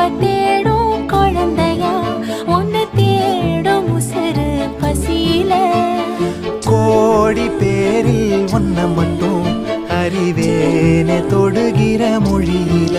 அப்ப தேடும் குழந்தையா ஒன்னு தேடும் உசுறு பசியில கோடி பேரில் ஒன்ன மட்டும் அறிவேனே தொடுகிற மொழியில